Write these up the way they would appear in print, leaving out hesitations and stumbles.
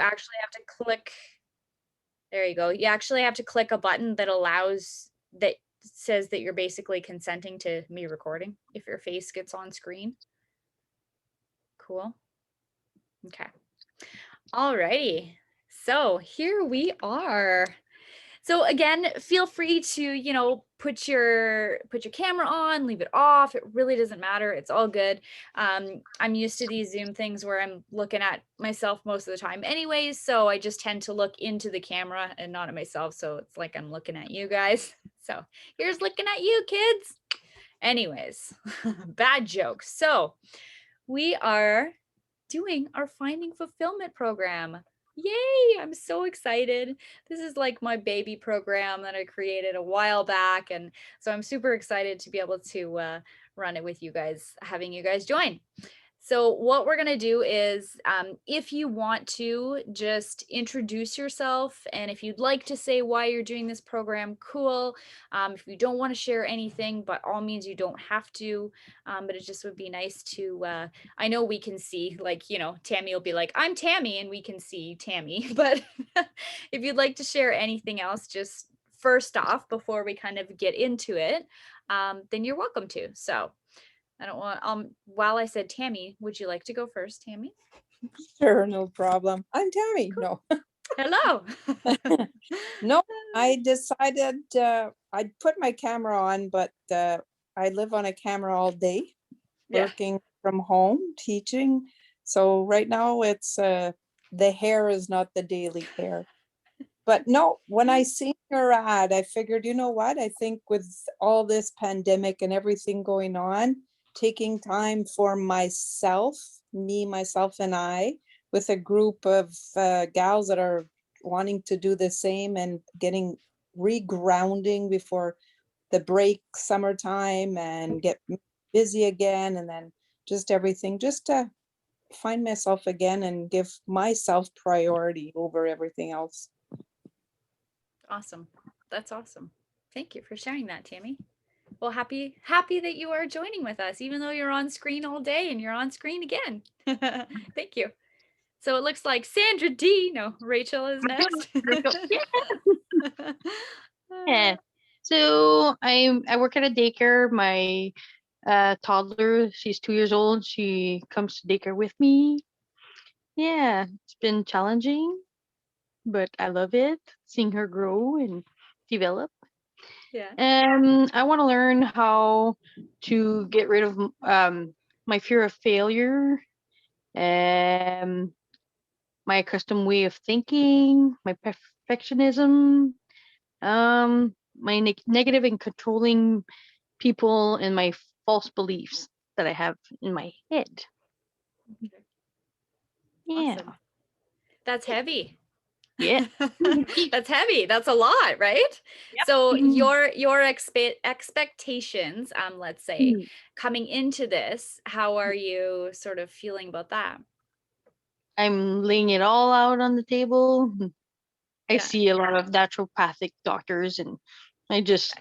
actually have to click. There you go. You actually have to click a button that says that you're basically consenting to me recording if your face gets on screen. Cool. Okay. Alrighty. So here we are. So again, feel free to, put your camera on, leave it off. It really doesn't matter. It's all good. I'm used to these Zoom things where I'm looking at myself most of the time anyways, so I just tend to look into the camera and not at myself. So it's like I'm looking at you guys. So here's looking at you, kids. Anyways, bad joke. So we are doing our Finding Fulfillment program. Yay! I'm so excited. This is like my baby program that I created a while back. And so I'm super excited to be able to run it with you guys, having you guys join. So what we're going to do is if you want to just introduce yourself, and if you'd like to say why you're doing this program, cool. If you don't want to share anything, by all means, you don't have to, but it just would be nice to, I know we can see, like, Tammy will be like, I'm Tammy, and we can see Tammy, but if you'd like to share anything else, just first off, before we kind of get into it, then you're welcome to. So I don't want, while I said Tammy, would you like to go first, Tammy? Sure, no problem. I'm Tammy. Cool. No. Hello. No, I decided I'd put my camera on, but I live on a camera all day, Yeah. working from home, teaching. So right now it's the hair is not the daily hair. But no, when I seen your ad, I figured, you know what? I think with all this pandemic and everything going on, taking time for myself, me, myself, and I, with a group of gals that are wanting to do the same and getting regrounding before the break, summertime, and get busy again, and then just everything, just to find myself again and give myself priority over everything else. Awesome. That's awesome. Thank you for sharing that, Tammy. Well, happy that you are joining with us, even though you're on screen all day and you're on screen again. Thank you. So it looks like Sandra D. No, Rachel is next. Yeah. So I work at a daycare. My toddler, she's 2 years old. She comes to daycare with me. Yeah, it's been challenging, but I love it, seeing her grow and develop. Yeah. I want to learn how to get rid of my fear of failure, um, my accustomed way of thinking, my perfectionism, my negative and controlling people, and my false beliefs that I have in my head. Yeah. Awesome. That's heavy. Yeah. That's heavy. That's a lot, right? Yep. So your expectations, let's say, coming into this, how are you sort of feeling about that? I'm laying it all out on the table. I Yeah. see a lot of naturopathic doctors, and I just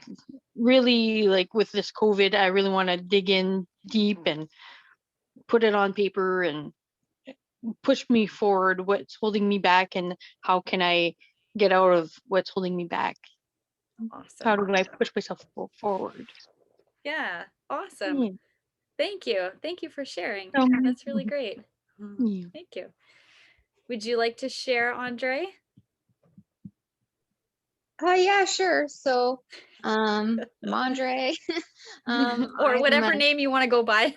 really, like, with this COVID, I really want to dig in deep and put it on paper and push me forward, what's holding me back, and how can I get out of what's holding me back. Awesome. How do I push myself forward? Yeah. Awesome. Yeah. Thank you. Thank you for sharing. Um, That's really great. Yeah. Thank you. Would you like to share, Andre? Yeah, sure. So, I'm Andre. Or whatever name you want to go by.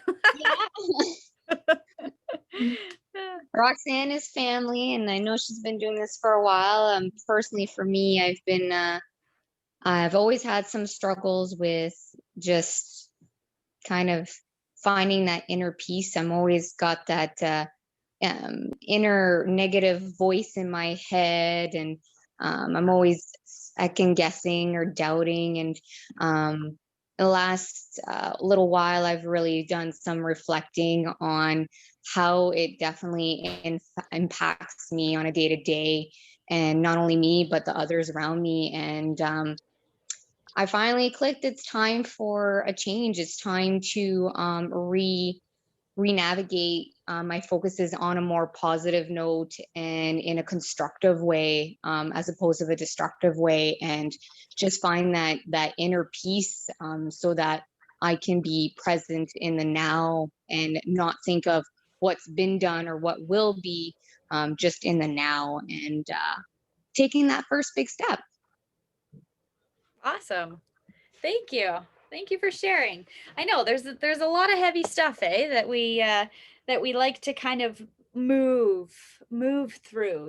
Roxanne is family, and I know she's been doing this for a while. Personally, for me, I've always had some struggles with just kind of finding that inner peace. I'm always got that inner negative voice in my head, and I'm always second guessing or doubting. And the last little while, I've really done some reflecting on how it definitely impacts me on a day to day, and not only me, but the others around me. And I finally clicked. It's time for a change. It's time to re-navigate my focuses on a more positive note and in a constructive way, as opposed to a destructive way, and just find that inner peace, so that I can be present in the now and not think of what's been done or what will be, just in the now, and taking that first big step. Awesome. Thank you. Thank you for sharing. I know there's a lot of heavy stuff, that we like to kind of move through,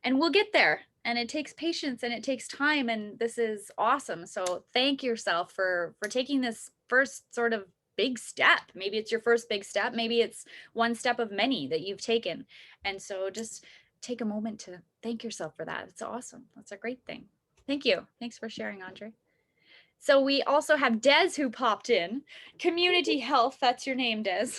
and we'll get there. And it takes patience and it takes time, and this is awesome. So thank yourself for taking this first sort of big step. Maybe it's your first big step, maybe it's one step of many that you've taken. And so just take a moment to thank yourself for that. It's awesome. That's a great thing. Thank you. Thanks for sharing, Andre. So we also have Des who popped in. Community Health, that's your name, Des.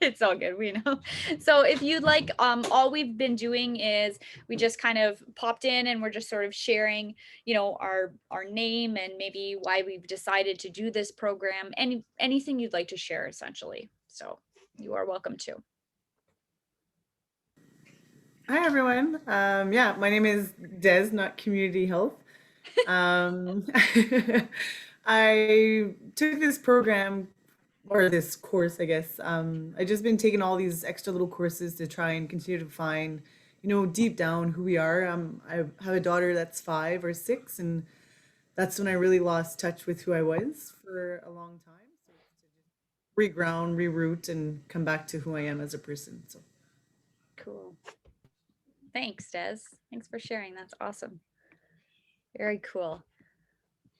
It's all good, we know. So if you'd like, all we've been doing is we just kind of popped in and we're just sort of sharing, our name and maybe why we've decided to do this program. Anything you'd like to share, essentially. So you are welcome to. Hi, everyone. Yeah, my name is Des, not Community Health. I took this program or this course, I guess. I just been taking all these extra little courses to try and continue to find, deep down who we are. I have a daughter that's 5 or 6, and that's when I really lost touch with who I was for a long time. So it's to just reground, reroute, and come back to who I am as a person. So Cool. Thanks, Des. Thanks for sharing. That's awesome. Very cool.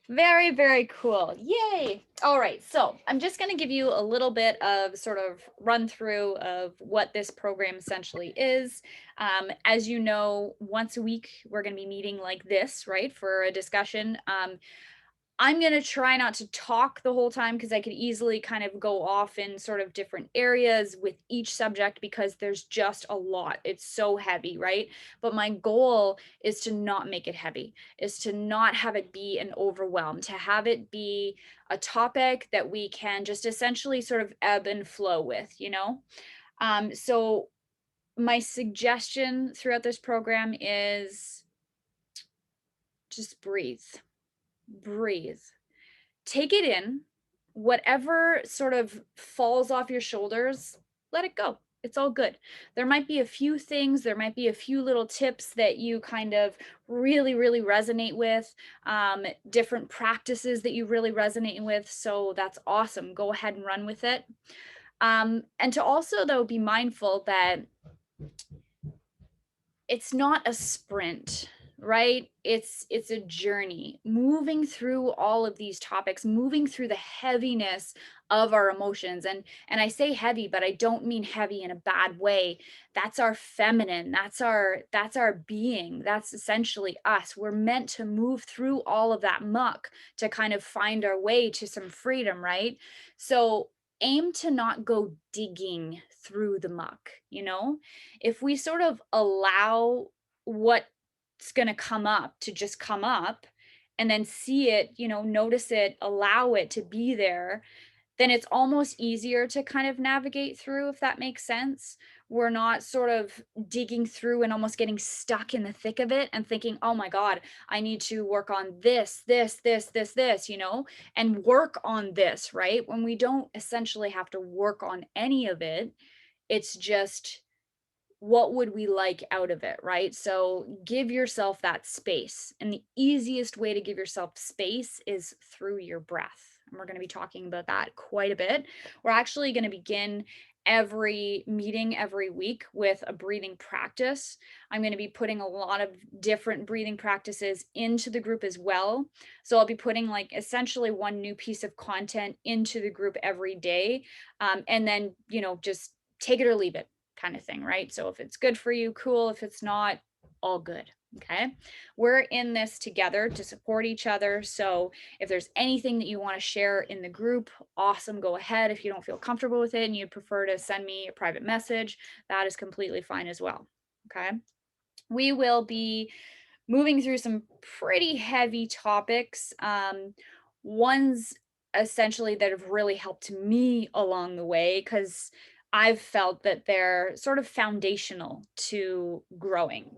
Very, very cool. Yay. All right. So I'm just going to give you a little bit of sort of run through of what this program essentially is. As you know, once a week, we're going to be meeting like this, right, for a discussion. I'm going to try not to talk the whole time because I could easily kind of go off in sort of different areas with each subject because there's just a lot. It's so heavy, right? But my goal is to not make it heavy, is to not have it be an overwhelm, to have it be a topic that we can just essentially sort of ebb and flow with, So my suggestion throughout this program is just breathe. Breathe. Take it in. Whatever sort of falls off your shoulders, let it go. It's all good. There might be a few things, there might be a few little tips that you kind of really, really resonate with, different practices that you really resonate with. So that's awesome. Go ahead and run with it. And to also, though, be mindful that it's not a sprint, right? It's a journey, moving through all of these topics, moving through the heaviness of our emotions. And I say heavy, but I don't mean heavy in a bad way. That's our feminine, that's our being, that's essentially us. We're meant to move through all of that muck to kind of find our way to some freedom, right? So aim to not go digging through the muck, if we sort of allow what's going to come up to just come up and then see it, notice it, allow it to be there, then it's almost easier to kind of navigate through, if that makes sense. We're not sort of digging through and almost getting stuck in the thick of it and thinking, oh my God, I need to work on this, and work on this, right? When we don't essentially have to work on any of it, it's just what would we like out of it, right? So give yourself that space. And the easiest way to give yourself space is through your breath. And we're going to be talking about that quite a bit. We're actually going to begin every meeting every week with a breathing practice. I'm going to be putting a lot of different breathing practices into the group as well. So I'll be putting like essentially one new piece of content into the group every day. And then, just take it or leave it kind of thing, right? So if it's good for you, cool. If it's not, all good. Okay. We're in this together to support each other. So if there's anything that you want to share in the group, awesome, go ahead. If you don't feel comfortable with it and you'd prefer to send me a private message, that is completely fine as well. Okay. We will be moving through some pretty heavy topics. Ones essentially that have really helped me along the way, because I've felt that they're sort of foundational to growing.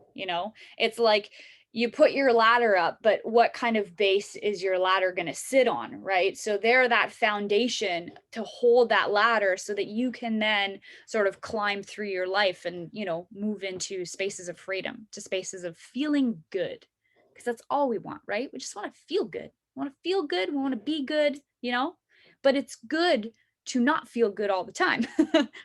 It's like you put your ladder up, but what kind of base is your ladder going to sit on, right? So they're that foundation to hold that ladder so that you can then sort of climb through your life and, move into spaces of freedom, to spaces of feeling good. Because that's all we want, right? We just want to feel good. We want to feel good. We want to be good, but it's good to not feel good all the time,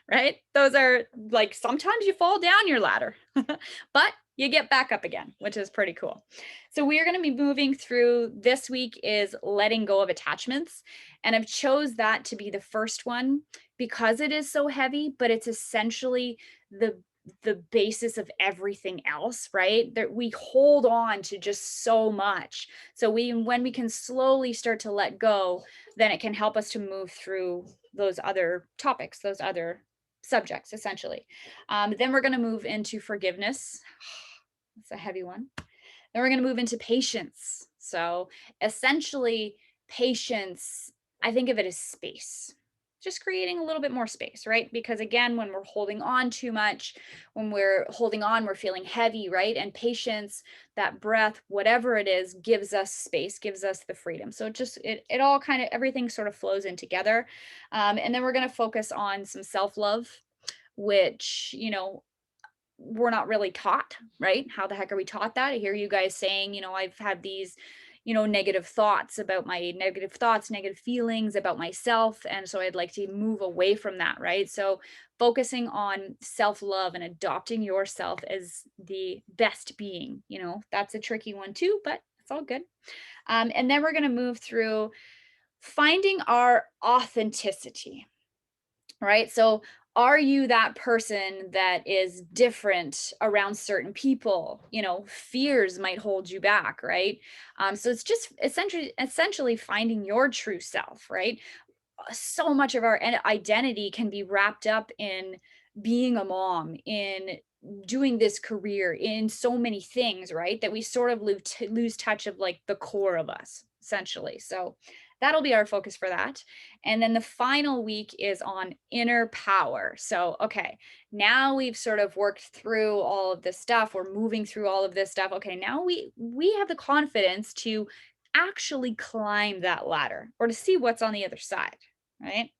right? Those are like, sometimes you fall down your ladder, but you get back up again, which is pretty cool. So we are going to be moving through, this week is letting go of attachments. And I've chose that to be the first one because it is so heavy, but it's essentially the basis of everything else, right? That we hold on to just so much. So when we can slowly start to let go, then it can help us to move through those other topics, those other subjects, essentially. Then we're going to move into forgiveness. It's a heavy one. Then we're going to move into patience. So essentially, patience, I think of it as space, just creating a little bit more space, right? Because again, when we're holding on too much, when we're holding on, we're feeling heavy, right? And patience, that breath, whatever it is, gives us space, gives us the freedom. So it all kind of, everything sort of flows in together. And then we're going to focus on some self-love, which, we're not really taught, right? How the heck are we taught that? I hear you guys saying, I've had these, negative thoughts, negative feelings about myself. And so I'd like to move away from that, right? So focusing on self-love and adopting yourself as the best being, that's a tricky one too, but it's all good. And then we're going to move through finding our authenticity, right? So are you that person that is different around certain people? Fears might hold you back, right? So it's just essentially finding your true self, right? So much of our identity can be wrapped up in being a mom, in doing this career, in so many things, right? That we sort of lose touch of like the core of us, essentially. So that'll be our focus for that. And then the final week is on inner power. So, okay, now we've sort of worked through all of this stuff. We're moving through all of this stuff. Okay, now we have the confidence to actually climb that ladder or to see what's on the other side, right?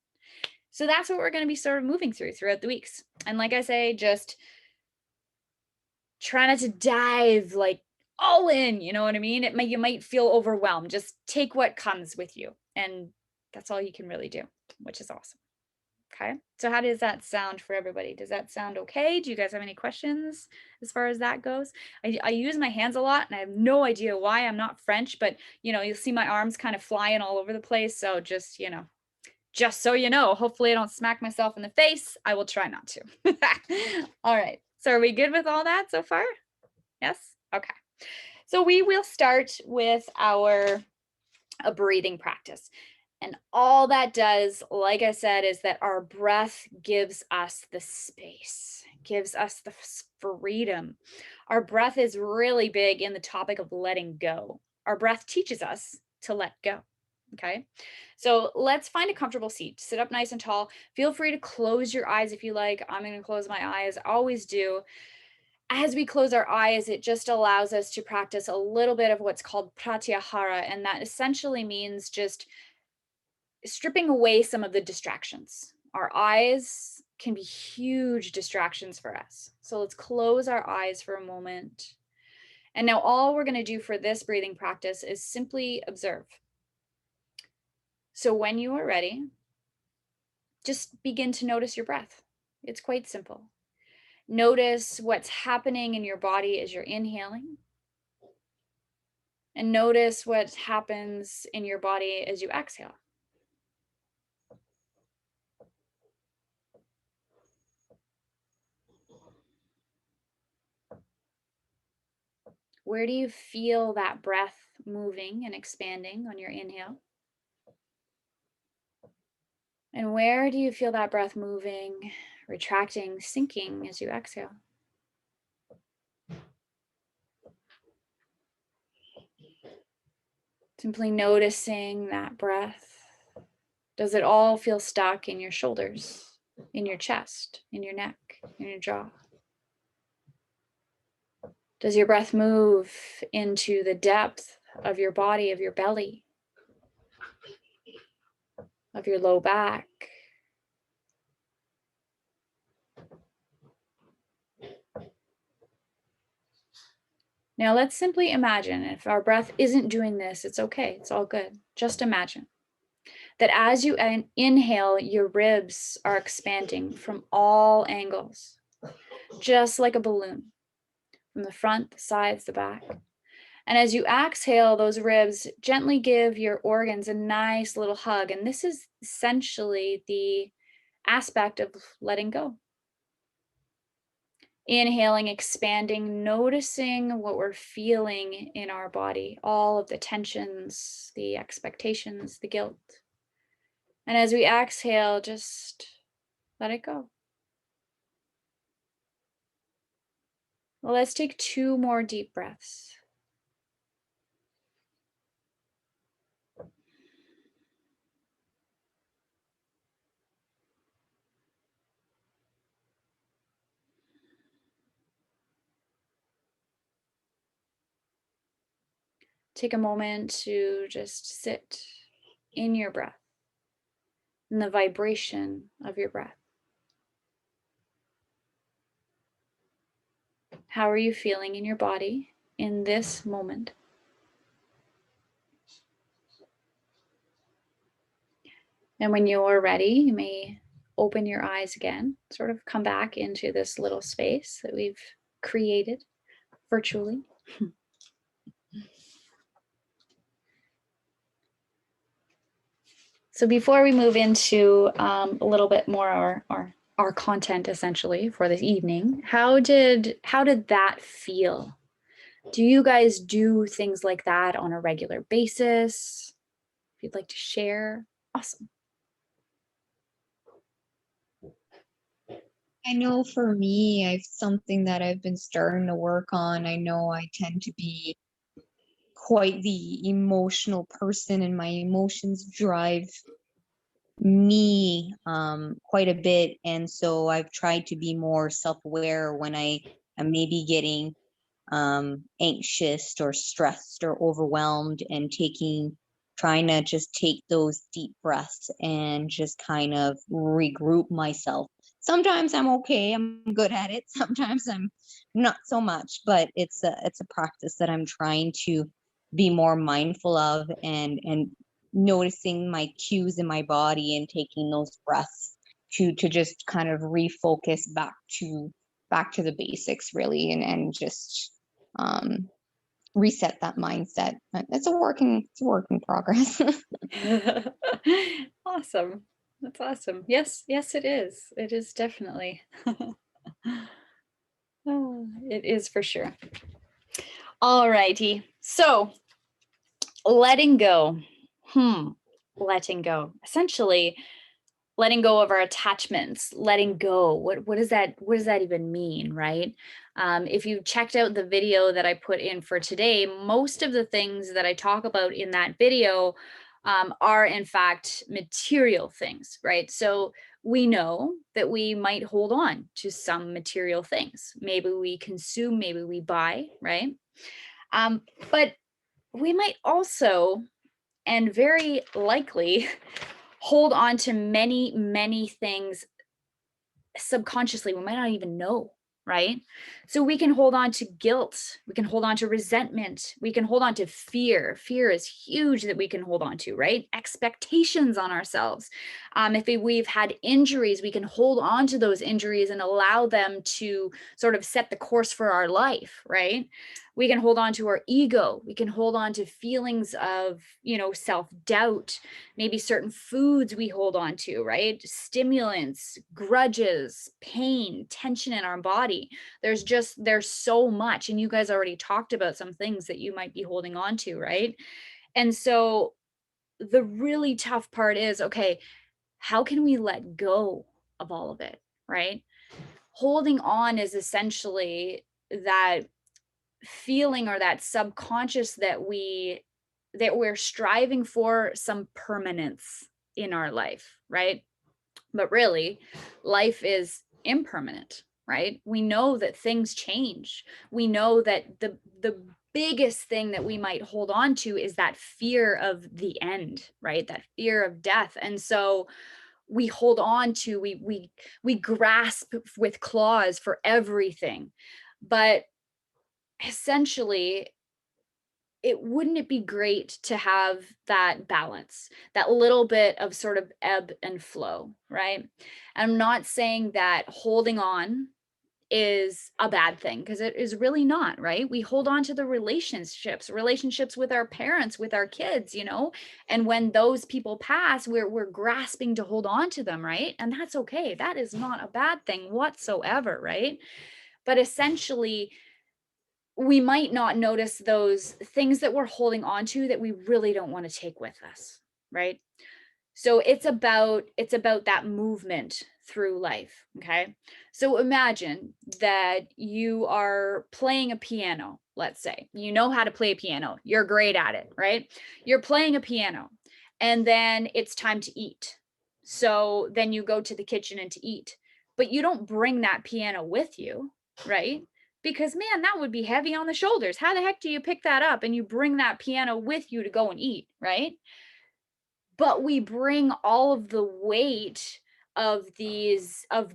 So that's what we're going to be sort of moving throughout the weeks. And like I say, just try not to dive like all in, you know what I mean? You might feel overwhelmed. Just take what comes with you. And that's all you can really do, which is awesome. Okay. So how does that sound for everybody? Does that sound okay? Do you guys have any questions as far as that goes? I use my hands a lot and I have no idea why. I'm not French, but you'll see my arms kind of flying all over the place. So just so you know, hopefully I don't smack myself in the face. I will try not to. All right. So are we good with all that so far? Yes? Okay. So we will start with a breathing practice. And all that does, like I said, is that our breath gives us the space, gives us the freedom. Our breath is really big in the topic of letting go. Our breath teaches us to let go. Okay, so let's find a comfortable seat. Sit up nice and tall. Feel free to close your eyes if you like. I'm going to close my eyes. I always do. As we close our eyes, it just allows us to practice a little bit of what's called pratyahara. And that essentially means just stripping away some of the distractions. Our eyes can be huge distractions for us. So let's close our eyes for a moment. And now all we're going to do for this breathing practice is simply observe. So when you are ready, just begin to notice your breath. It's quite simple. Notice what's happening in your body as you're inhaling. And notice what happens in your body as you exhale. Where do you feel that breath moving and expanding on your inhale? And where do you feel that breath moving, retracting, sinking as you exhale? Simply noticing that breath, Does it all feel stuck in your shoulders, in your chest, in your neck, in your jaw? Does your breath move into the depth of your body, of your belly, of your low back? Now let's simply imagine, if our breath isn't doing this, it's okay, it's all good. Just imagine that as you inhale, your ribs are expanding from all angles, just like a balloon, from the front, the sides, the back. And as you exhale, those ribs gently give your organs a nice little hug. And this is essentially the aspect of letting go. Inhaling, expanding, noticing what we're feeling in our body, all of the tensions, the expectations, the guilt. And as we exhale, just let it go. Well, let's take 2 more deep breaths. Take a moment to just sit in your breath, in the vibration of your breath. How are you feeling in your body in this moment? And when you're ready, you may open your eyes again, sort of come back into this little space that we've created virtually. So before we move into a little bit more our content essentially for this evening, how did that feel? Do you guys do things like that on a regular basis? If you'd like to share, awesome. I know for me, I've something that I've been starting to work on. I know I tend to be quite the emotional person, and my emotions drive me quite a bit. And so I've tried to be more self-aware when I am maybe getting anxious or stressed or overwhelmed, and trying to just take those deep breaths and just kind of regroup myself. Sometimes I'm okay, I'm good at it. Sometimes I'm not so much, but it's a practice that I'm trying to be more mindful of, and noticing my cues in my body and taking those breaths to just kind of refocus back to the basics, really, and just reset that mindset. It's a work in progress. Awesome. That's awesome. Yes, it is. It is definitely. Oh, it is for sure. All righty. So letting go. Letting go. Essentially, letting go of our attachments, letting go. What does that even mean, right? If you checked out the video that I put in for today, most of the things that I talk about in that video are in fact material things, right? So we know that we might hold on to some material things. Maybe we consume, maybe we buy, right? But we might also, and very likely, hold on to many, many things subconsciously. We might not even know, right? So we can hold on to guilt. We can hold on to resentment. We can hold on to fear. Fear is huge that we can hold on to, right? Expectations on ourselves. If we've had injuries, we can hold on to those injuries and allow them to sort of set the course for our life, right? We can hold on to our ego. We can hold on to feelings of, self-doubt, maybe certain foods we hold on to, right? Stimulants, grudges, pain, tension in our body. There's so much. And you guys already talked about some things that you might be holding on to, right? And so the really tough part is, okay, how can we let go of all of it, right? Holding on is essentially that feeling or that subconscious that we're striving for some permanence, in our life, right? But really, life is impermanent, right? We know that things change. We know that the biggest thing that we might hold on to is that fear of the end, right? That fear of death. And so we hold on to, we grasp with claws for everything. But essentially, wouldn't it be great to have that balance, that little bit of sort of ebb and flow, right? I'm not saying that holding on is a bad thing, because it is really not, right? We hold on to the relationships with our parents, with our kids, and when those people pass, we're grasping to hold on to them, right? And that's okay. That is not a bad thing whatsoever, right? But essentially, we might not notice those things that we're holding on to that we really don't want to take with us, right? So it's about that movement through life, okay? So imagine that you are playing a piano, let's say. You know how to play a piano. You're great at it, right? You're playing a piano, and then it's time to eat. So then you go to the kitchen and to eat. But you don't bring that piano with you, right? Because man, that would be heavy on the shoulders. How the heck do you pick that up and you bring that piano with you to go and eat, right? But we bring all of the weight of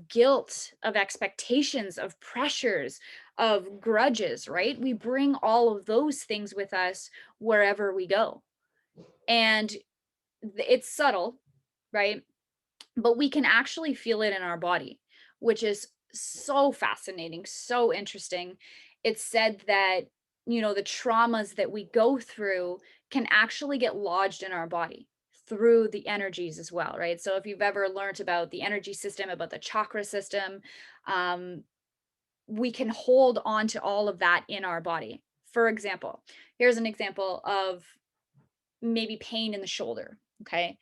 guilt, of expectations, of pressures, of grudges, right? We bring all of those things with us wherever we go. And it's subtle, right? But we can actually feel it in our body, which is so fascinating, so interesting. It's said that, the traumas that we go through can actually get lodged in our body through the energies as well, right? So if you've ever learned about the energy system, about the chakra system, we can hold on to all of that in our body. For example, here's an example of maybe pain in the shoulder, okay?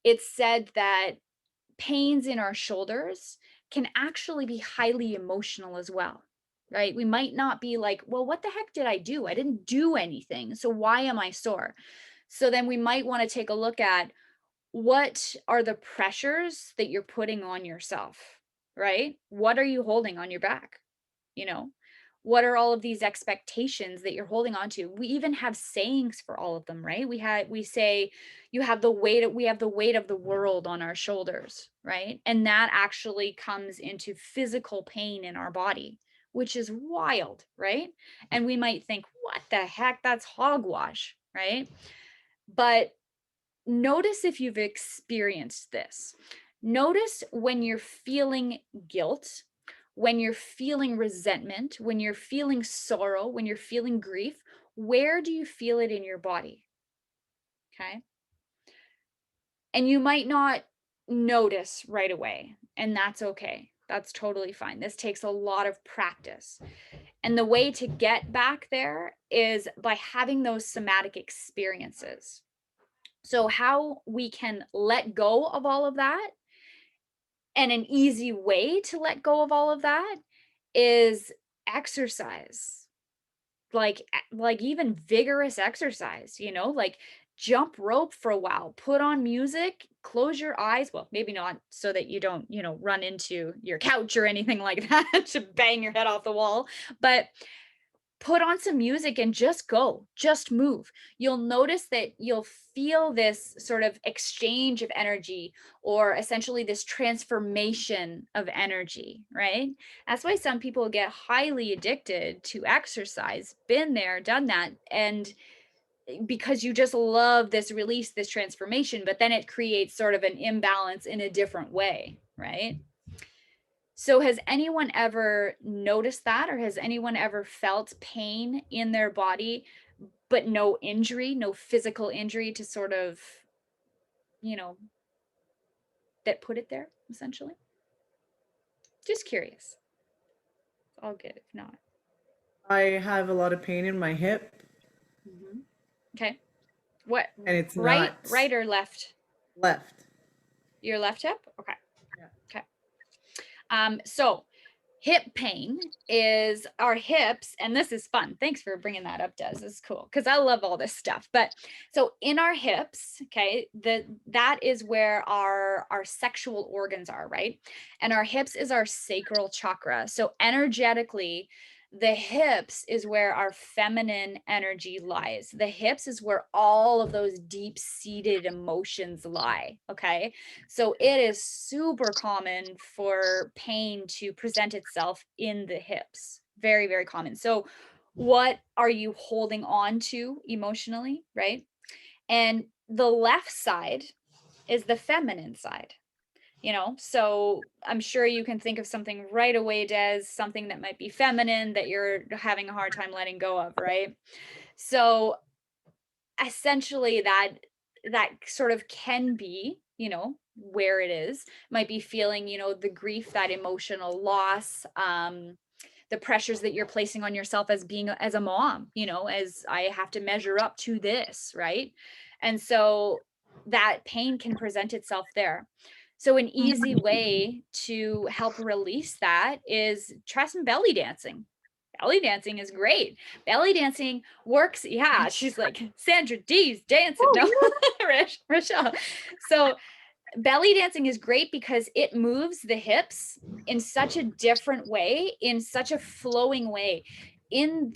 It's said that pains in our shoulders can actually be highly emotional as well, right? We might not be like, well, what the heck did I do? I didn't do anything. So why am I sore? So then we might want to take a look at, what are the pressures that you're putting on yourself, right? What are you holding on your back? You know, what are all of these expectations that you're holding on to? We even have sayings for all of them, right? We say, we have the weight of the world on our shoulders, right? And that actually comes into physical pain in our body, which is wild, right? And we might think, what the heck, that's hogwash, right? But notice if you've experienced this. Notice when you're feeling guilt, when you're feeling resentment, when you're feeling sorrow, when you're feeling grief, where do you feel it in your body? Okay. And you might not notice right away, and that's okay. That's totally fine. This takes a lot of practice. And the way to get back there is by having those somatic experiences. So how we can let go of all of that, and an easy way to let go of all of that, is exercise. Like even vigorous exercise, like jump rope for a while, put on music, close your eyes. Well, maybe not, so that you don't, run into your couch or anything like that to bang your head off the wall, but put on some music and just move. You'll notice that you'll feel this sort of exchange of energy, or essentially this transformation of energy, right? That's why some people get highly addicted to exercise. Been there, done that. And because you just love this release, this transformation, but then it creates sort of an imbalance in a different way, right? So has anyone ever noticed that, or has anyone ever felt pain in their body, but no injury, no physical injury to sort of, that put it there, essentially? Just curious. All good if not. I have a lot of pain in my hip, Okay. What, and it's right not or left? left. Your left hip? Okay. Yeah. Okay. So hip pain is our hips, and this is fun. Thanks for bringing that up, Des. This is cool because I love all this stuff. But so in our hips, okay, that is where our sexual organs are, right? And our hips is our sacral chakra. So energetically, the hips is where our feminine energy lies. The hips is where all of those deep-seated emotions lie, okay? So it is super common for pain to present itself in the hips. Very, very common. So what are you holding on to emotionally, right? And the left side is the feminine side. So I'm sure you can think of something right away, Des, something that might be feminine that you're having a hard time letting go of, right? So essentially that sort of can be, where it is, might be feeling, the grief, that emotional loss, the pressures that you're placing on yourself as being as a mom, as I have to measure up to this, right? And so that pain can present itself there. So an easy way to help release that is try some belly dancing. Belly dancing is great. Belly dancing works. Yeah, she's like, Sandra D's dancing. No, Rochelle. So belly dancing is great because it moves the hips in such a different way, in such a flowing way. In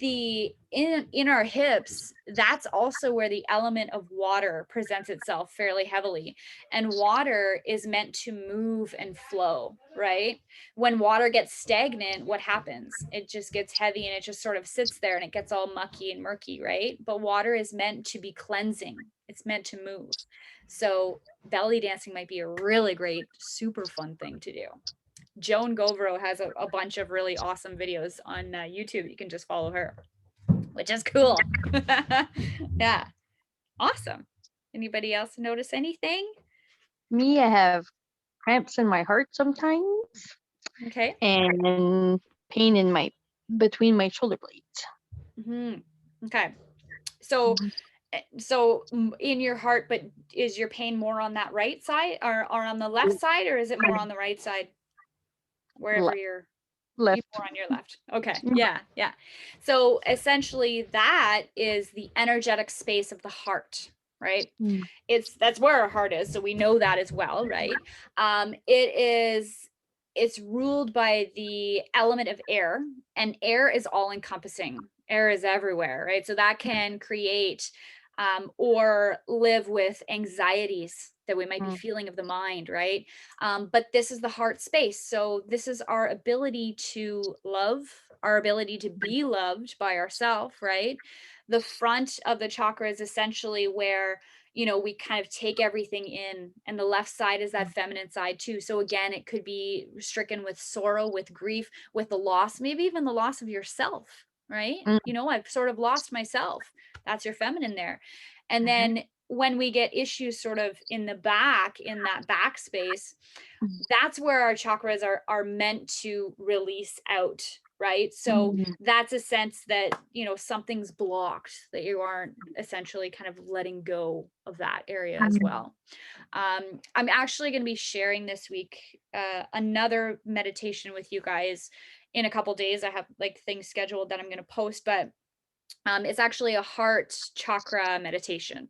our hips, that's also where the element of water presents itself fairly heavily. And water is meant to move and flow, right? When water gets stagnant, what happens? It just gets heavy and it just sort of sits there and it gets all mucky and murky, right? But water is meant to be cleansing. It's meant to move. So belly dancing might be a really great, super fun thing to do. Joan Govero has a bunch of really awesome videos on YouTube. You can just follow her, which is cool. Yeah. Awesome. Anybody else notice anything? Me, I have cramps in my heart sometimes Okay. and pain in between my shoulder blades. Okay. So in your heart, but is your pain more on that right side or on the left side, or is it more on the right side? Wherever you're Left. more on your left. Okay. Yeah. So essentially that is the energetic space of the heart, right? That's where our heart is. So we know that as well, right? It's ruled by the element of air, and air is all encompassing. Air is everywhere, right? So that can create or live with anxieties that we might be feeling of the mind, right? But this is the heart space. So this is our ability to love, our ability to be loved by ourselves, right? The front of the chakra is essentially where, we kind of take everything in, and the left side is that feminine side too. So again, it could be stricken with sorrow, with grief, with the loss, maybe even the loss of yourself, right? I've sort of lost myself. That's your feminine there. And then when we get issues sort of in the back, in that back space, that's where our chakras are meant to release out, right? So that's a sense that, something's blocked, that you aren't essentially kind of letting go of that area as well. I'm actually going to be sharing this week another meditation with you guys in a couple days. I have like things scheduled that I'm going to post, but it's actually a heart chakra meditation.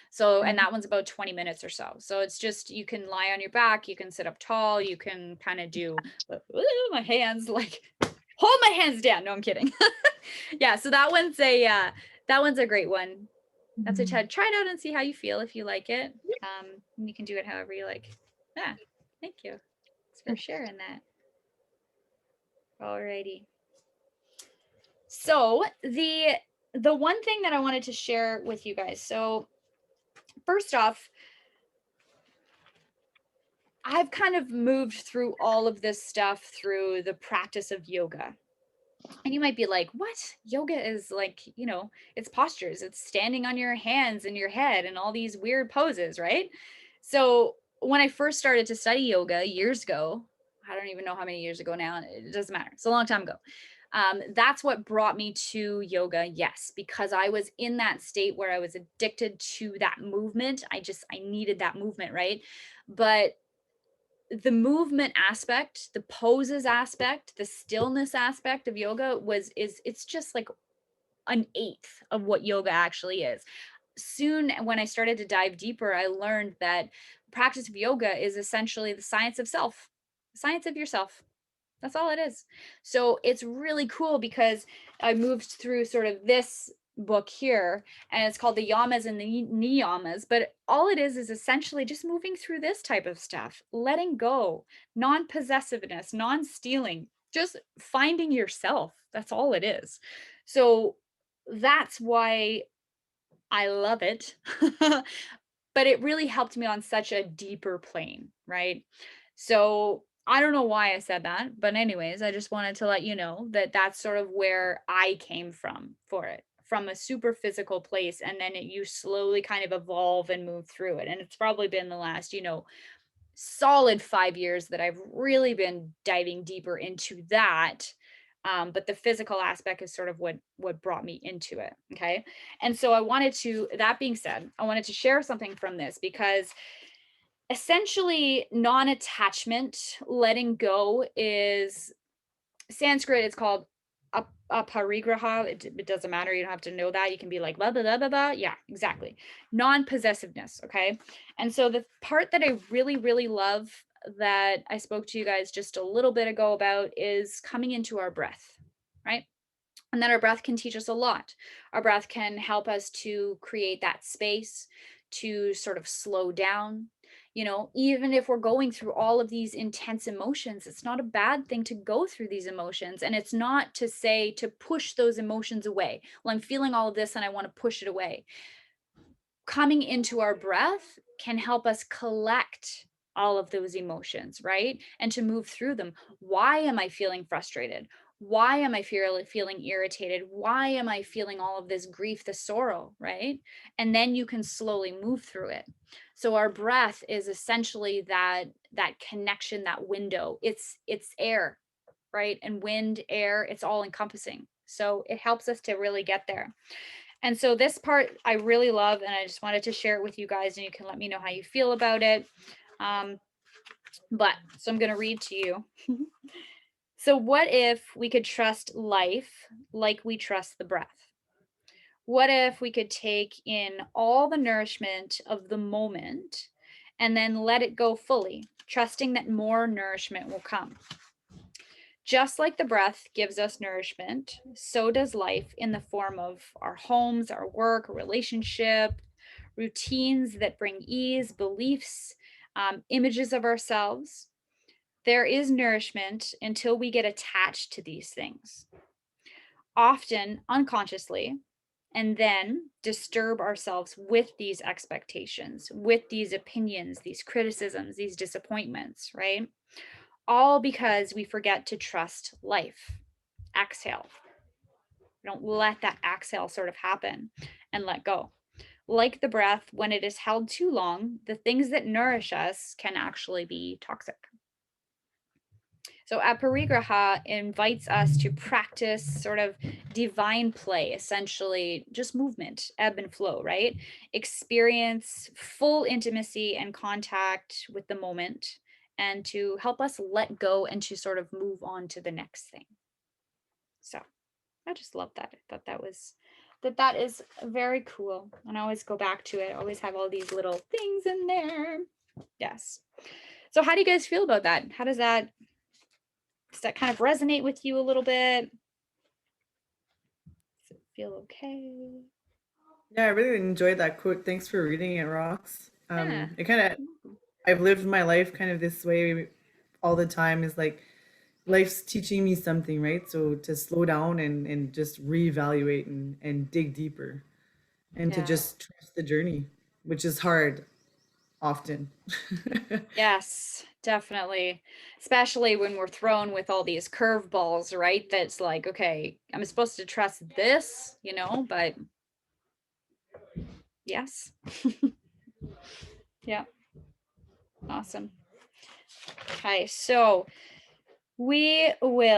So, and that one's about 20 minutes or so. So it's just, you can lie on your back, you can sit up tall, you can kind of do my hands, like hold my hands down. No, I'm kidding. Yeah. So that one's a great one. That's a TED. Try it out and see how you feel, if you like it. You can do it however you like. Yeah. Thank you. Thanks for sharing that. Alrighty. So the one thing that I wanted to share with you guys. So first off, I've kind of moved through all of this stuff through the practice of yoga. And you might be like, what? Yoga is like, it's postures. It's standing on your hands and your head and all these weird poses, right? So when I first started to study yoga years ago, I don't even know how many years ago now, it doesn't matter. It's a long time ago. That's what brought me to yoga. Yes, because I was in that state where I was addicted to that movement. I needed that movement, right? But the movement aspect, the poses aspect, the stillness aspect of yoga it's just like an eighth of what yoga actually is. Soon, when I started to dive deeper, I learned that practice of yoga is essentially the science of self, the science of yourself. That's all it is. So it's really cool because I moved through sort of this book here, and it's called the yamas and the niyamas, but all it is essentially just moving through this type of stuff, letting go, non-possessiveness, non-stealing, just finding yourself. That's all it is. So that's why I love it. But it really helped me on such a deeper plane, right? So I don't know why I said that, but anyways, I just wanted to let you know that that's sort of where I came from for it, from a super physical place, and then you slowly kind of evolve and move through it. And it's probably been the last, solid 5 years that I've really been diving deeper into that. But the physical aspect is sort of what brought me into it. Okay. And so that being said, I wanted to share something from this because essentially non-attachment, letting go, is Sanskrit. It's called aparigraha. It doesn't matter. You don't have to know that. You can be like blah blah blah blah blah. Yeah, exactly. Non-possessiveness. Okay. And so the part that I really really love that I spoke to you guys just a little bit ago about is coming into our breath, right? And then our breath can teach us a lot. Our breath can help us to create that space to sort of slow down. Even if we're going through all of these intense emotions, it's not a bad thing to go through these emotions. And it's not to say to push those emotions away. Well, I'm feeling all of this and I want to push it away. Coming into our breath can help us collect all of those emotions, right? And to move through them. Why am I feeling frustrated? Why am I feeling irritated? Why am I feeling all of this grief, the sorrow, right? And then you can slowly move through it. So our breath is essentially that connection, that window. It's air, right? And wind, air, it's all encompassing. So it helps us to really get there. And so this part I really love, and I just wanted to share it with you guys, and you can let me know how you feel about it. So I'm going to read to you. So what if we could trust life like we trust the breath? What if we could take in all the nourishment of the moment and then let it go fully, trusting that more nourishment will come? Just like the breath gives us nourishment, so does life in the form of our homes, our work, relationship, routines that bring ease, beliefs, images of ourselves. There is nourishment until we get attached to these things, often unconsciously, and then disturb ourselves with these expectations, with these opinions, these criticisms, these disappointments, right? All because we forget to trust life. Exhale. Don't let that exhale sort of happen and let go. Like the breath, when it is held too long, the things that nourish us can actually be toxic. So aparigraha invites us to practice sort of divine play, essentially just movement, ebb and flow, right? Experience full intimacy and contact with the moment, and to help us let go and to sort of move on to the next thing. So I just love that. I thought that is very cool. And I always go back to it. I always have all these little things in there. Yes. So how do you guys feel about that? Does that kind of resonate with you a little bit? Does it feel okay? Yeah, I really enjoyed that quote. Thanks for reading it, Rox. Yeah. It kind of, I've lived my life kind of this way all the time, is like life's teaching me something, right? So to slow down and just reevaluate and dig deeper and to Yeah. just trust the journey, which is hard often. Yes, definitely. Especially when we're thrown with all these curveballs, right? That's like, okay, I'm supposed to trust this, but yes. Yeah. Awesome. Okay, so you'll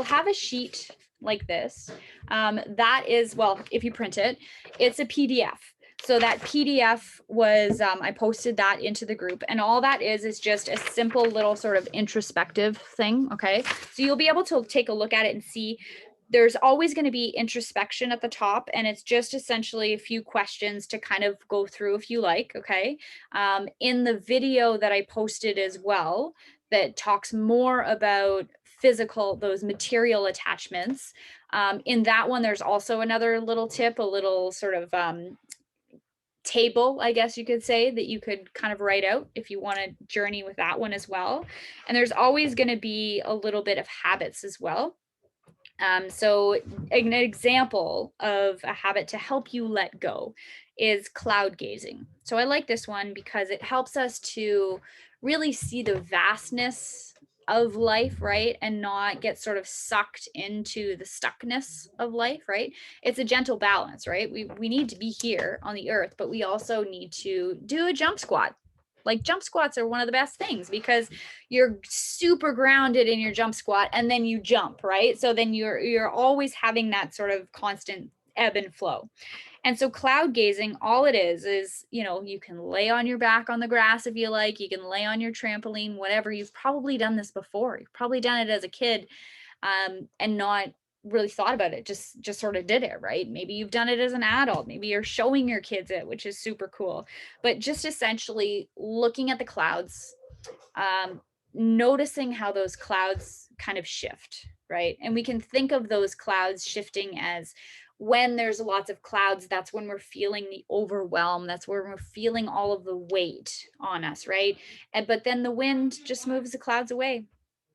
have a sheet like this. That is, well, if you print it, it's a PDF. So that PDF was, I posted that into the group, and all that is just a simple little sort of introspective thing. Okay. So you'll be able to take a look at it and see there's always going to be introspection at the top, and it's just essentially a few questions to kind of go through if you like. Okay. In the video that I posted as well, that talks more about physical, those material attachments. In that one, there's also another little tip, a little sort of table, I guess you could say, that you could kind of write out if you want to journey with that one as well. And there's always going to be a little bit of habits as well. So an example of a habit to help you let go is cloud gazing. So I like this one because it helps us to really see the vastness of life, right? And not get sort of sucked into the stuckness of life, right? It's a gentle balance, right? We need to be here on the earth, but we also need to do a jump squat. Like jump squats are one of the best things because you're super grounded in your jump squat and then you jump, right? So then you're always having that sort of constant ebb and flow. And so cloud gazing, all it is, you know, you can lay on your back on the grass if you like, you can lay on your trampoline, whatever. You've probably done this before. You've probably done it as a kid, and not really thought about it, just sort of did it, right? Maybe you've done it as an adult, maybe you're showing your kids it, which is super cool. But just essentially looking at the clouds, noticing how those clouds kind of shift, right? And we can think of those clouds shifting as when there's lots of clouds, that's when we're feeling the overwhelm, that's where we're feeling all of the weight on us, right? And but then the wind just moves the clouds away,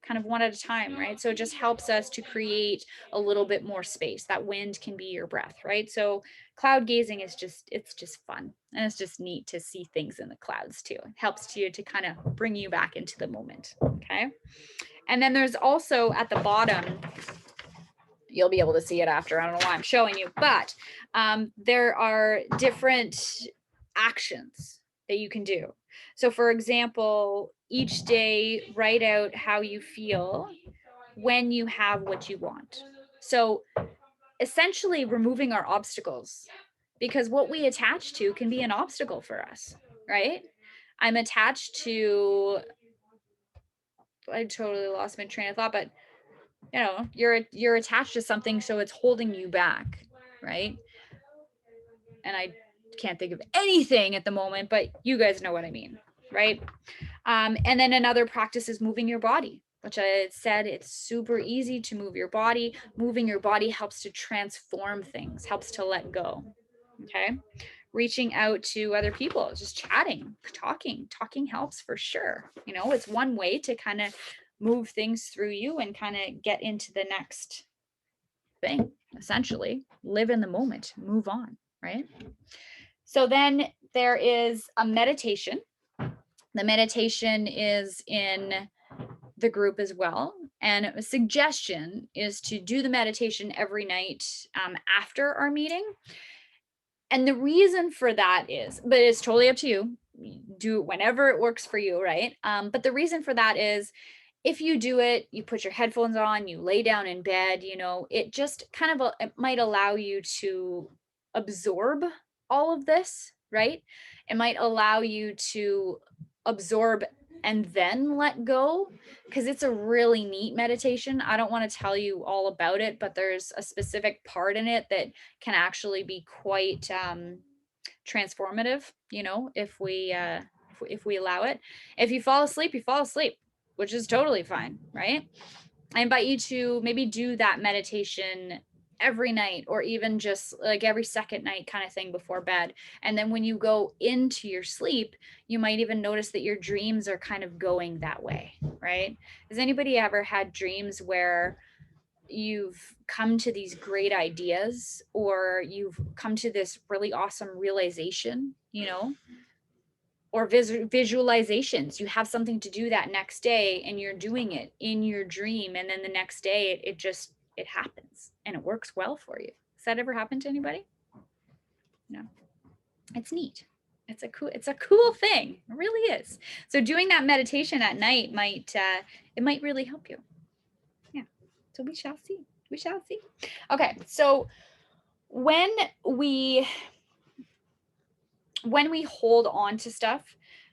kind of one at a time, right? So it just helps us to create a little bit more space. That wind can be your breath, right? So cloud gazing is it's just fun, and it's just neat to see things in the clouds too. It helps you to kind of bring you back into the moment. Okay. And then there's also at the bottom, you'll be able to see it after, I don't know why I'm showing you, but there are different actions that you can do. So for example, each day write out how you feel when you have what you want. So essentially removing our obstacles, because what we attach to can be an obstacle for us, right? I'm attached to, I totally lost my train of thought, but you know, you're attached to something, so it's holding you back, right? And I can't think of anything at the moment, but you guys know what I mean, right? And then another practice is moving your body, which I said it's super easy to move your body. Moving your body helps to transform things, helps to let go. Okay. Reaching out to other people, just chatting, talking helps for sure. You know, it's one way to kind of move things through you and kind of get into the next thing, essentially live in the moment, move on, right? So then there is a meditation. The meditation is in the group as well. And a suggestion is to do the meditation every night after our meeting. And the reason for that is, but it's totally up to you. Do it whenever it works for you, right? But the reason for that is if you do it, you put your headphones on, you lay down in bed, you know, it just kind of it might allow you to absorb all of this, right? It might allow you to absorb and then let go, because it's a really neat meditation. I don't want to tell you all about it, but there's a specific part in it that can actually be quite transformative, you know, if we allow it. If you fall asleep, you fall asleep, which is totally fine, right? I invite you to maybe do that meditation every night, or even just like every second night kind of thing before bed. And then when you go into your sleep, you might even notice that your dreams are kind of going that way, right? Has anybody ever had dreams where you've come to these great ideas, or you've come to this really awesome realization, you know, or visualizations? You have something to do that next day and you're doing it in your dream, and then the next day it happens and it works well for you. Has that ever happened to anybody? No. It's neat. It's a cool thing. It really is. So doing that meditation at night might really help you. Yeah. So we shall see. We shall see. Okay. So when we when we hold on to stuff,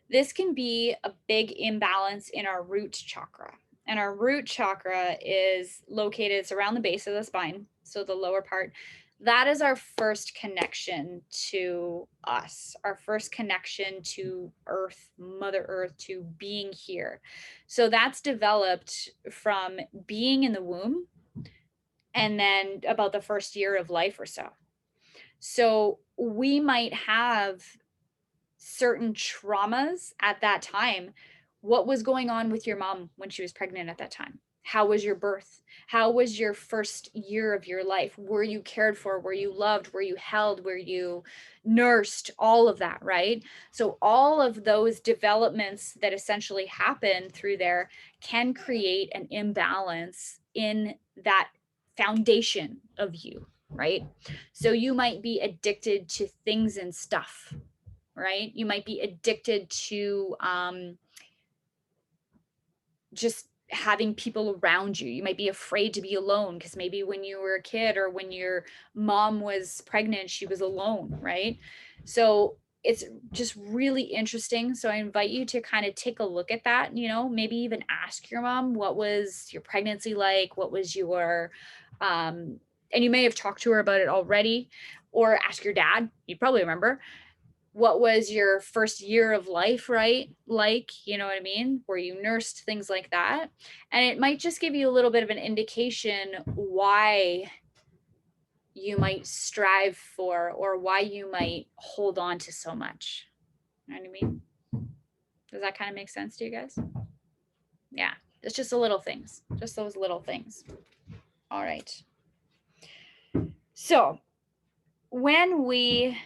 this can be a big imbalance in our root chakra. And our root chakra is located, it's around the base of the spine, so the lower part. That is our first connection to us, our first connection to Earth, Mother Earth, to being here. So that's developed from being in the womb and then about the first year of life or so. So we might have certain traumas at that time. What was going on with your mom when she was pregnant at that time? How was your birth? How was your first year of your life? Were you cared for? Were you loved? Were you held? Were you nursed? All of that, right? So all of those developments that essentially happen through there can create an imbalance in that foundation of you, right? So you might be addicted to things and stuff, right? You might be addicted to just having people around you. You might be afraid to be alone because maybe when you were a kid or when your mom was pregnant, she was alone, right? So it's just really interesting. So I invite you to kind of take a look at that, you know, maybe even ask your mom, what was your pregnancy like? What was your, and you may have talked to her about it already, or ask your dad, you'd probably remember. What was your first year of life, right? Like, you know what I mean? Were you nursed, things like that? And it might just give you a little bit of an indication why you might strive for or why you might hold on to so much. You know what I mean? Does that kind of make sense to you guys? Yeah, it's just the little things, just those little things. All right. So when we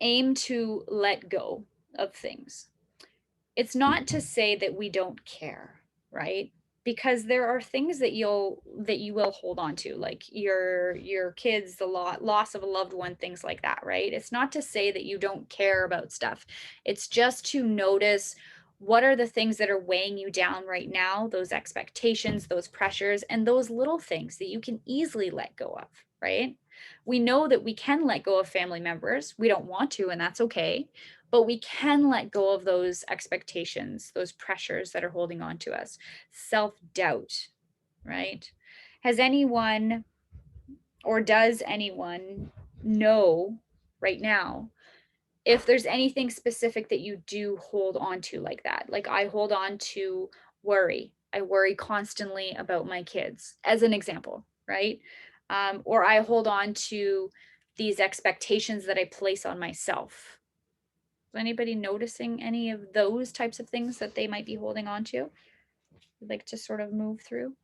aim to let go of things, it's not to say that we don't care, right? Because there are things that you will hold on to, like your kids, the loss of a loved one, things like that, right? It's not to say that you don't care about stuff. It's just to notice what are the things that are weighing you down right now, those expectations, those pressures, and those little things that you can easily let go of, right? We know that we can let go of family members. We don't want to, and that's okay. But we can let go of those expectations, those pressures that are holding on to us. Self-doubt, right? Has anyone, or does anyone know right now if there's anything specific that you do hold on to like that? Like I hold on to worry. I worry constantly about my kids, as an example, right? Or I hold on to these expectations that I place on myself. Is anybody noticing any of those types of things that they might be holding on to? You'd like to sort of move through?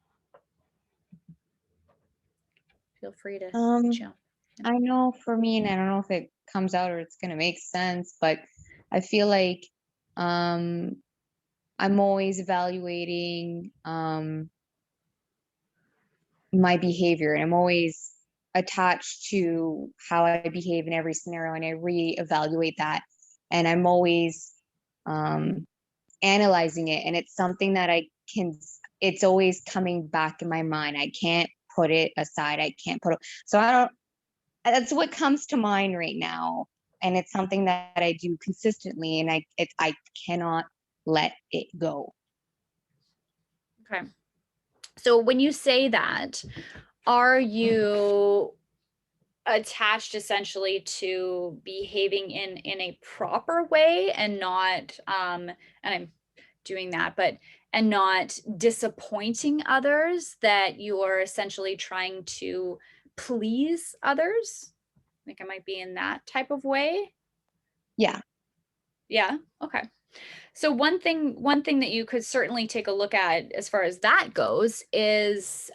Feel free to jump. I know for me, and I don't know if it comes out or it's gonna make sense, but I feel like I'm always evaluating my behavior, and I'm always attached to how I behave in every scenario, and I reevaluate that, and I'm always analyzing it, and it's something that it's always coming back in my mind. I can't put it aside. I can't put it. So I don't. That's what comes to mind right now, and it's something that I do consistently, and I cannot let it go. Okay. So when you say that, are you attached essentially to behaving in a proper way and not and I'm doing that, but and not disappointing others, that you're essentially trying to please others? I think I might be in that type of way. Yeah. Yeah. Okay. So one thing that you could certainly take a look at as far as that goes is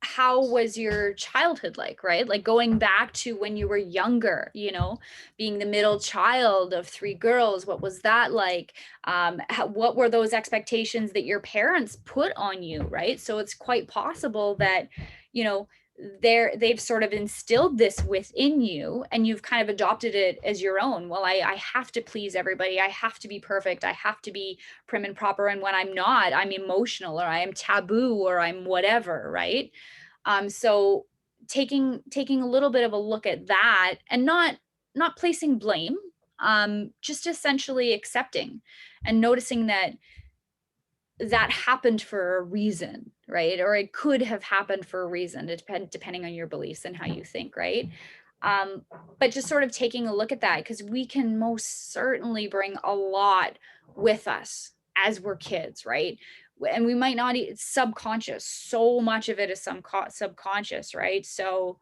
how was your childhood like, right? Like going back to when you were younger, you know, being the middle child of three girls, what was that like? What were those expectations that your parents put on you, right? So it's quite possible that, you know, they've sort of instilled this within you and you've kind of adopted it as your own. Well, I have to please everybody. I have to be perfect. I have to be prim and proper. And when I'm not, I'm emotional or I am taboo or I'm whatever, right? So taking a little bit of a look at that and not not placing blame, just essentially accepting and noticing that that happened for a reason, right? Or it could have happened for a reason, depending on your beliefs and how you think, right? But just sort of taking a look at that, because we can most certainly bring a lot with us as we're kids, right? And we might not, it's subconscious. So much of it is subconscious, right? So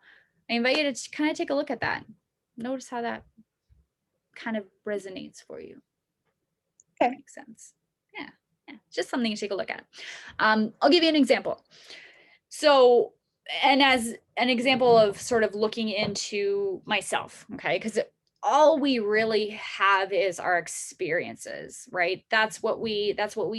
I invite you to kind of take a look at that. Notice how that kind of resonates for you. Okay. Makes sense. Yeah. Just something to take a look at. I'll give you an example. So, and as an example of sort of looking into myself, okay, because all we really have is our experiences, right? That's what we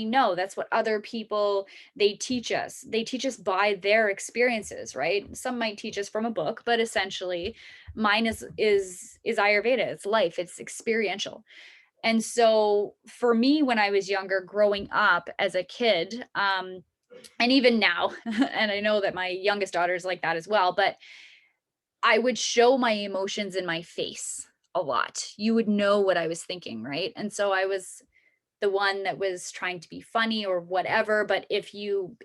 know. That's what other people, they teach us. They teach us by their experiences, right? Some might teach us from a book, but essentially mine is Ayurveda. It's life, it's experiential. And so for me, when I was younger, growing up as a kid, and even now, and I know that my youngest daughter is like that as well, but I would show my emotions in my face a lot. You would know what I was thinking, right? And so I was the one that was trying to be funny or whatever, but if you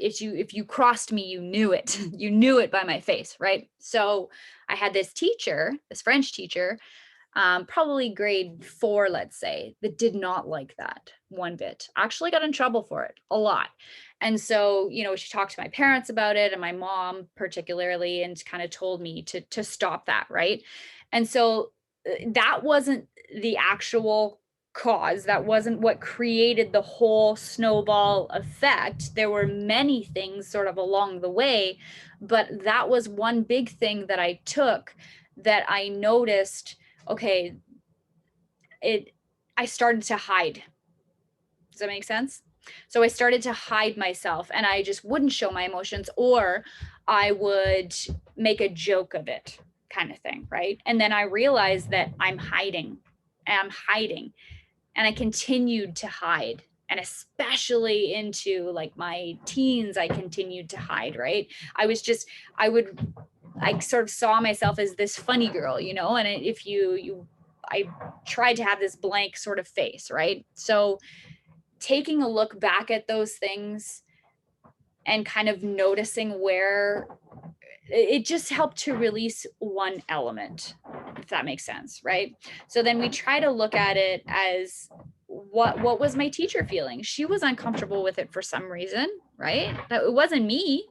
crossed me, you knew it. You knew it by my face, right? So I had this teacher, this French teacher, probably grade 4, let's say, that did not like that one bit. Actually got in trouble for it a lot. And so, she talked to my parents about it, and my mom particularly, and kind of told me to stop that, right? And so that wasn't the actual cause. That wasn't what created the whole snowball effect. There were many things sort of along the way, but that was one big thing that I took, that I noticed. Okay, I started to hide. Does that make sense? So I started to hide myself, and I just wouldn't show my emotions, or I would make a joke of it, kind of thing, right? And then I realized that I'm hiding, and I continued to hide. And especially into like my teens, I continued to hide, right? I sort of saw myself as this funny girl, and I tried to have this blank sort of face, right? So taking a look back at those things and kind of noticing where it just helped to release one element, if that makes sense, right? So then we try to look at it as what was my teacher feeling? She was uncomfortable with it for some reason, right? That it wasn't me.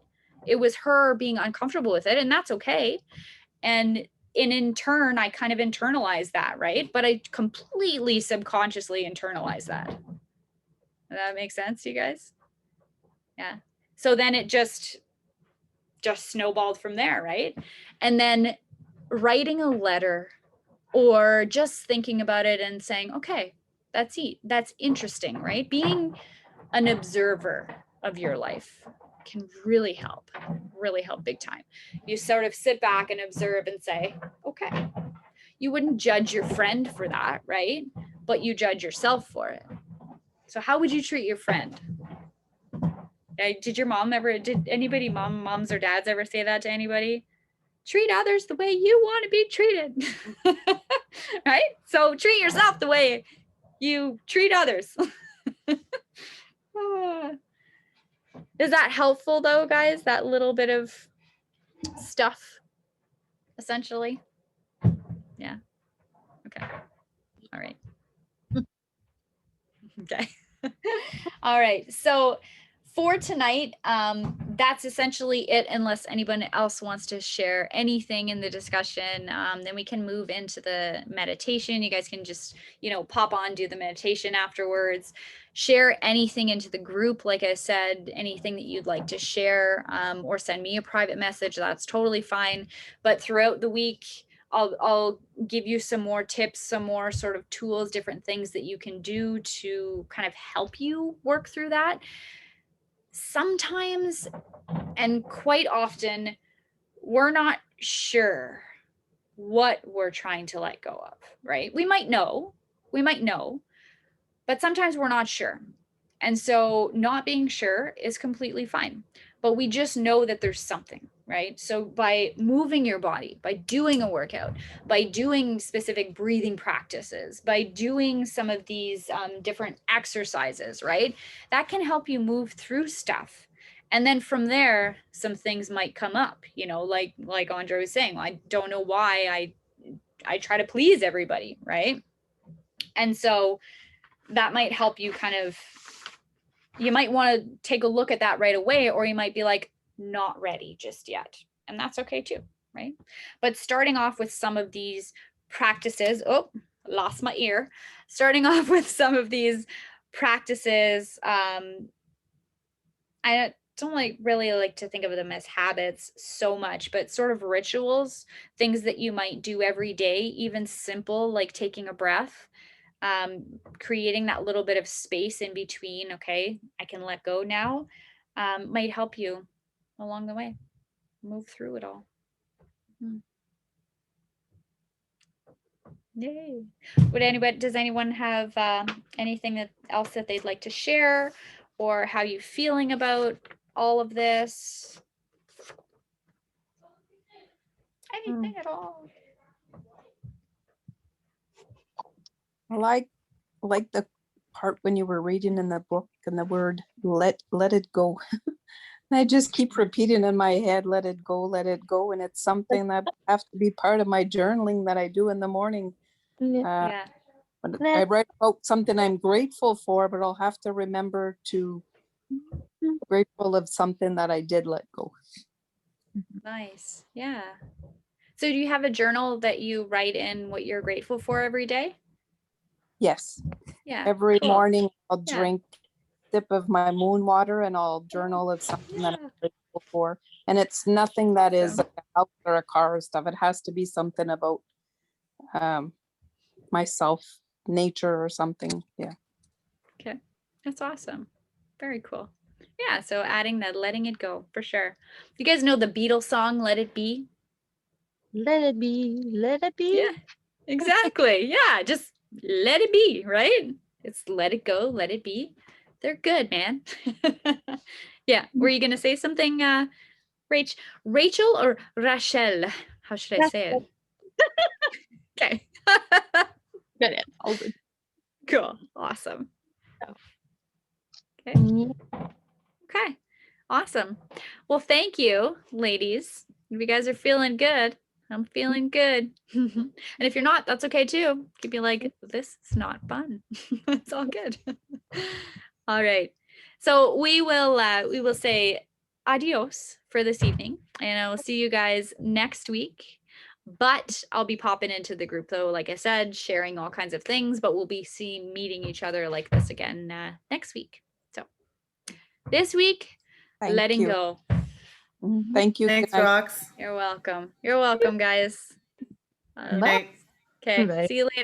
It was her being uncomfortable with it, and that's okay. And in turn, I kind of internalized that, right? But I completely subconsciously internalized that. Does that make sense to you guys? Yeah. So then it just snowballed from there, right? And then writing a letter, or just thinking about it and saying, okay, that's interesting, right? Being an observer of your life can really help big time. You sort of sit back and observe and say, okay, you wouldn't judge your friend for that, right? But you judge yourself for it. So how would you treat your friend? Did anybody, moms or dads ever say that to anybody? Treat others the way you want to be treated. Right? So treat yourself the way you treat others. Is that helpful though, guys? That little bit of stuff, essentially? Yeah. Okay. All right. Okay. All right. So for tonight, that's essentially it, unless anyone else wants to share anything in the discussion. Then we can move into the meditation. You guys can just, pop on, do the meditation afterwards. Share anything into the group. Like I said, anything that you'd like to share, or send me a private message, that's totally fine. But throughout the week, I'll give you some more tips, some more sort of tools, different things that you can do to kind of help you work through that. Sometimes, and quite often, we're not sure what we're trying to let go of, right? We might know, but sometimes we're not sure. And so not being sure is completely fine, but we just know that there's something. right? So by moving your body, by doing a workout, by doing specific breathing practices, by doing some of these different exercises, right? That can help you move through stuff. And then from there, some things might come up, you know, like Andre was saying, I don't know why I try to please everybody, right? And so that might help you kind of, you might want to take a look at that right away, or you might be like, not ready just yet. And that's okay too, right? But starting off with some of these practices, oh, lost my ear. Starting off with some of these practices, I don't really like to think of them as habits so much, but sort of rituals, things that you might do every day, even simple, like taking a breath, creating that little bit of space in between. Okay, I can let go now, might help you along the way, move through it all. Yay. Does anyone have anything else that they'd like to share, or how you feeling about all of this? Anything at all? I like the part when you were reading in the book and the word let it go. I just keep repeating in my head, let it go, and it's something that has to be part of my journaling that I do in the morning. Yeah. When I write about something I'm grateful for, but I'll have to remember to be grateful of something that I did let go. Nice. Yeah. So do you have a journal that you write in what you're grateful for every day? Yes. Yeah. Every cool. morning I'll Yeah. drink a sip of my moon water and I'll journal of something that I'm grateful for. And it's nothing that is Awesome. like a house or a car or stuff. It has to be something about myself, nature or something. Yeah. Okay. That's awesome. Very cool. Yeah. So adding that, letting it go for sure. You guys know the Beatles song, Let It Be? Let it be, let it be. Yeah, exactly. Yeah. Just let it be, right? It's let it go, let it be. They're good, man. Yeah. Were you going to say something, Rachel or Rachel? How should I say it? Okay. Good. Yeah, all good. Cool. Awesome. Okay. Yeah. Okay. Awesome. Well, thank you, ladies. If you guys are feeling good, I'm feeling good. And if you're not, that's okay too. Could be like, this is not fun. It's all good. All right. So we will say adios for this evening, and I will see you guys next week. But I'll be popping into the group though, like I said, sharing all kinds of things, but we'll be meeting each other like this again next week. So this week, Thank letting you. go. Thank you. Thanks, Good night. Rox. You're welcome. You're welcome, guys. Good night. Okay. Bye. See you later.